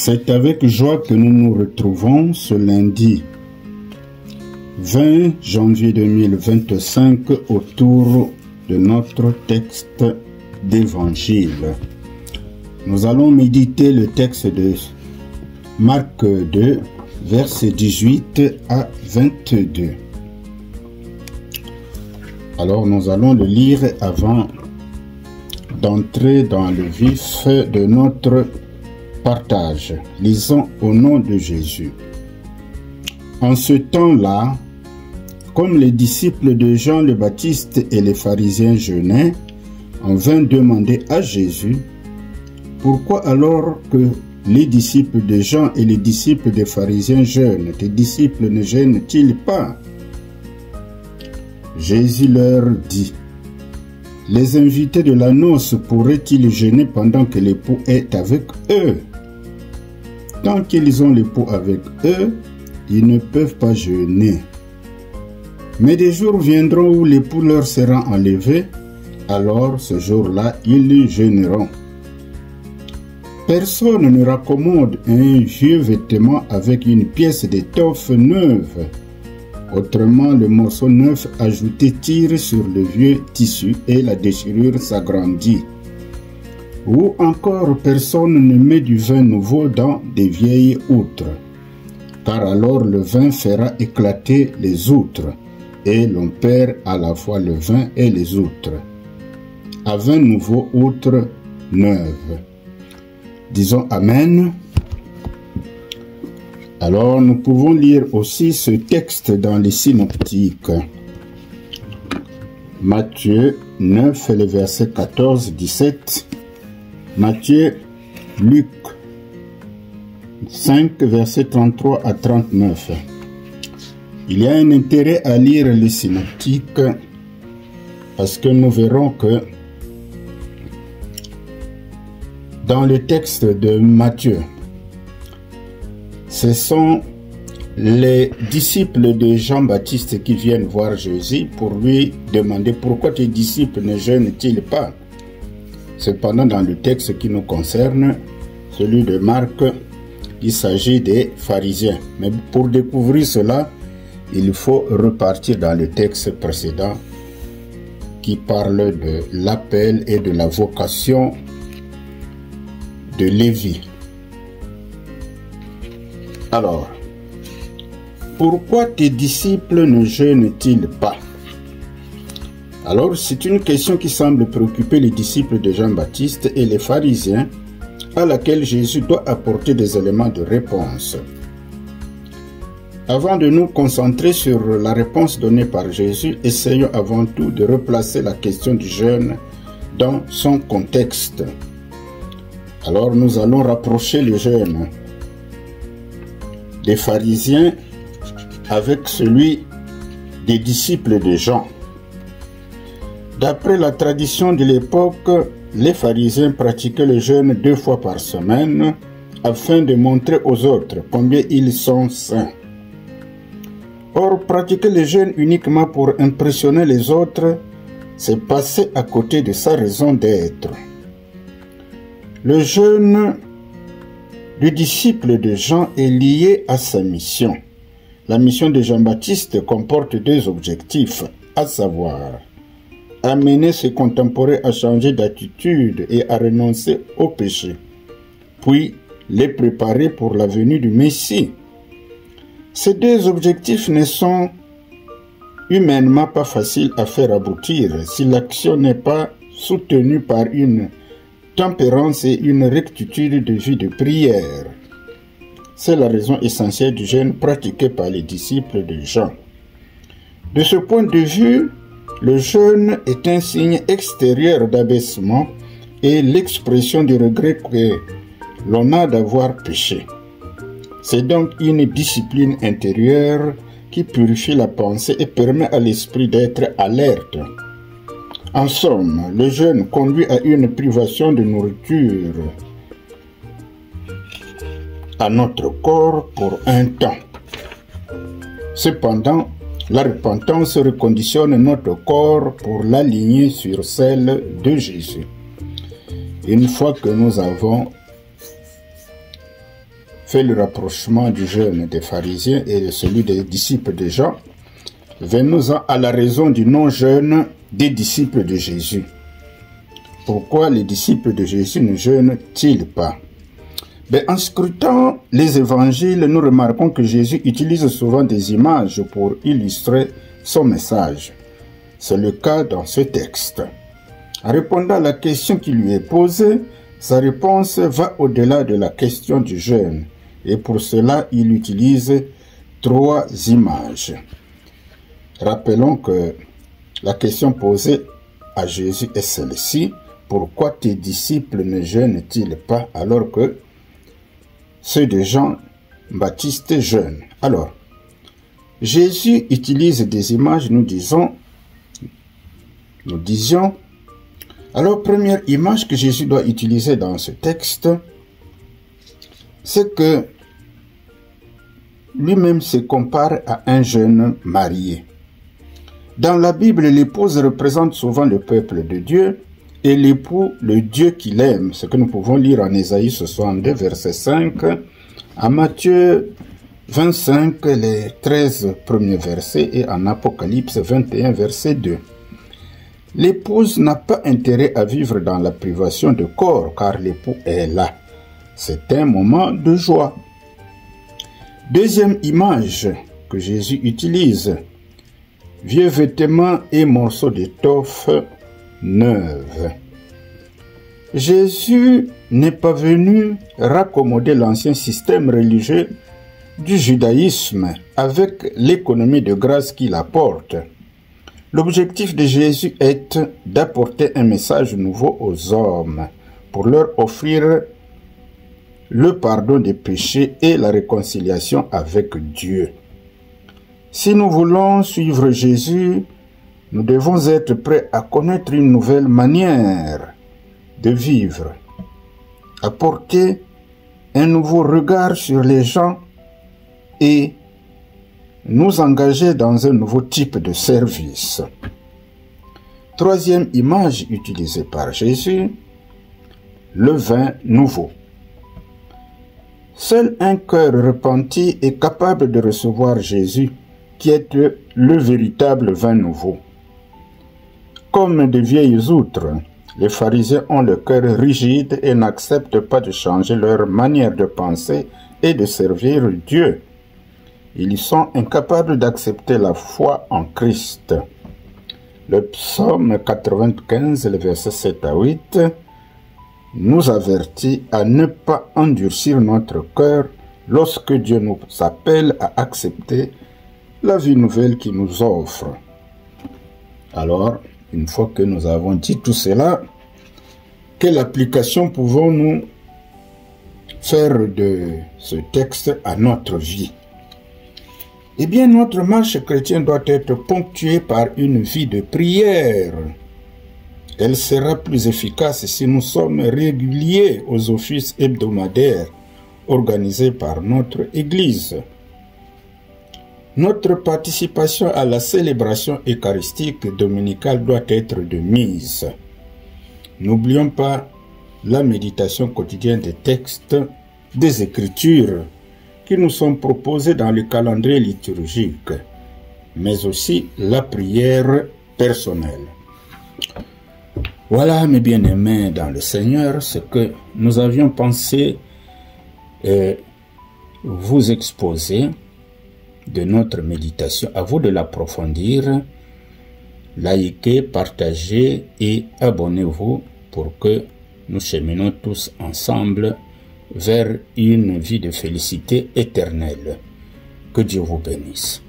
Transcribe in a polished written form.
C'est avec joie que nous nous retrouvons ce lundi 20 janvier 2025 autour de notre texte d'évangile. Nous allons méditer le texte de Marc 2, versets 18 à 22. Alors nous allons le lire avant d'entrer dans le vif de notre partage. Lisons au nom de Jésus. En ce temps-là, comme les disciples de Jean le Baptiste et les pharisiens jeûnaient, on vint demander à Jésus pourquoi alors que les disciples de Jean et les disciples des pharisiens jeûnent, tes disciples ne jeûnent-ils pas? Jésus leur dit: les invités de la noce pourraient-ils jeûner pendant que l'époux est avec eux? Tant qu'ils ont l'époux avec eux, ils ne peuvent pas jeûner. Mais des jours viendront où l'époux leur sera enlevé, alors ce jour-là, ils jeûneront. Personne ne raccommode un vieux vêtement avec une pièce d'étoffe neuve. Autrement, le morceau neuf ajouté tire sur le vieux tissu et la déchirure s'agrandit. Ou encore, personne ne met du vin nouveau dans des vieilles outres, car alors le vin fera éclater les outres, et l'on perd à la fois le vin et les outres. À vin nouveau, outre neuve. Disons Amen. Alors, nous pouvons lire aussi ce texte dans les synoptiques. Matthieu 9, les versets 14-17. Matthieu, Luc 5, versets 33 à 39. Il y a un intérêt à lire les synoptiques parce que nous verrons que dans le texte de Matthieu, ce sont les disciples de Jean-Baptiste qui viennent voir Jésus pour lui demander pourquoi tes disciples ne jeûnent-ils pas. Cependant, dans le texte qui nous concerne, celui de Marc, il s'agit des pharisiens. Mais pour découvrir cela, il faut repartir dans le texte précédent qui parle de l'appel et de la vocation de Lévi. Alors, pourquoi tes disciples ne jeûnent-ils pas? Alors, c'est une question qui semble préoccuper les disciples de Jean-Baptiste et les pharisiens, à laquelle Jésus doit apporter des éléments de réponse. Avant de nous concentrer sur la réponse donnée par Jésus, essayons avant tout de replacer la question du jeûne dans son contexte. Alors, nous allons rapprocher le jeûne des pharisiens avec celui des disciples de Jean. D'après la tradition de l'époque, les pharisiens pratiquaient le jeûne 2 fois par semaine afin de montrer aux autres combien ils sont saints. Or, pratiquer le jeûne uniquement pour impressionner les autres, c'est passer à côté de sa raison d'être. Le jeûne du disciple de Jean est lié à sa mission. La mission de Jean-Baptiste comporte 2 objectifs, à savoir amener ses contemporains à changer d'attitude et à renoncer au péché, puis les préparer pour la venue du Messie. Ces 2 objectifs ne sont humainement pas faciles à faire aboutir si l'action n'est pas soutenue par une tempérance et une rectitude de vie de prière. C'est la raison essentielle du jeûne pratiqué par les disciples de Jean. De ce point de vue, le jeûne est un signe extérieur d'abaissement et l'expression du regret que l'on a d'avoir péché. C'est donc une discipline intérieure qui purifie la pensée et permet à l'esprit d'être alerte. En somme, le jeûne conduit à une privation de nourriture à notre corps pour un temps. Cependant, la repentance reconditionne notre corps pour l'aligner sur celle de Jésus. Une fois que nous avons fait le rapprochement du jeûne des pharisiens et de celui des disciples de Jean, venons-en à la raison du non-jeûne des disciples de Jésus. Pourquoi les disciples de Jésus ne jeûnent-ils pas? En scrutant les évangiles, nous remarquons que Jésus utilise souvent des images pour illustrer son message. C'est le cas dans ce texte. En répondant à la question qui lui est posée, sa réponse va au-delà de la question du jeûne. Et pour cela, il utilise 3 images. Rappelons que la question posée à Jésus est celle-ci. Pourquoi tes disciples ne jeûnent-ils pas alors que ceux de Jean-Baptiste jeûnent? Alors, Jésus utilise des images, nous disions. Alors, première image que Jésus doit utiliser dans ce texte, c'est que lui-même se compare à un jeune marié. Dans la Bible, l'épouse représente souvent le peuple de Dieu et l'époux le Dieu qu'il aime, ce que nous pouvons lire en Ésaïe 62, verset 5, en Matthieu 25, les 13 premiers versets, et en Apocalypse 21, verset 2. L'épouse n'a pas intérêt à vivre dans la privation de corps, car l'époux est là. C'est un moment de joie. Deuxième image que Jésus utilise, vieux vêtements et morceaux d'étoffe neuve. Jésus n'est pas venu raccommoder l'ancien système religieux du judaïsme avec l'économie de grâce qu'il apporte. L'objectif de Jésus est d'apporter un message nouveau aux hommes pour leur offrir le pardon des péchés et la réconciliation avec Dieu. Si nous voulons suivre Jésus, nous devons être prêts à connaître une nouvelle manière de vivre, apporter un nouveau regard sur les gens et nous engager dans un nouveau type de service. Troisième image utilisée par Jésus, le vin nouveau. Seul un cœur repenti est capable de recevoir Jésus, qui est le véritable vin nouveau. Comme de vieilles outres, les pharisiens ont le cœur rigide et n'acceptent pas de changer leur manière de penser et de servir Dieu. Ils sont incapables d'accepter la foi en Christ. Le psaume 95, le verset 7 à 8, nous avertit à ne pas endurcir notre cœur lorsque Dieu nous appelle à accepter la vie nouvelle qu'il nous offre. Alors, une fois que nous avons dit tout cela, quelle application pouvons-nous faire de ce texte à notre vie? Eh bien, notre marche chrétienne doit être ponctuée par une vie de prière. Elle sera plus efficace si nous sommes réguliers aux offices hebdomadaires organisés par notre Église. Notre participation à la célébration eucharistique dominicale doit être de mise. N'oublions pas la méditation quotidienne des textes des Écritures qui nous sont proposés dans le calendrier liturgique, mais aussi la prière personnelle. Voilà, mes bien-aimés dans le Seigneur, ce que nous avions pensé vous exposer de notre méditation. À vous de l'approfondir. Likez, partagez et abonnez-vous pour que nous cheminons tous ensemble vers une vie de félicité éternelle. Que Dieu vous bénisse.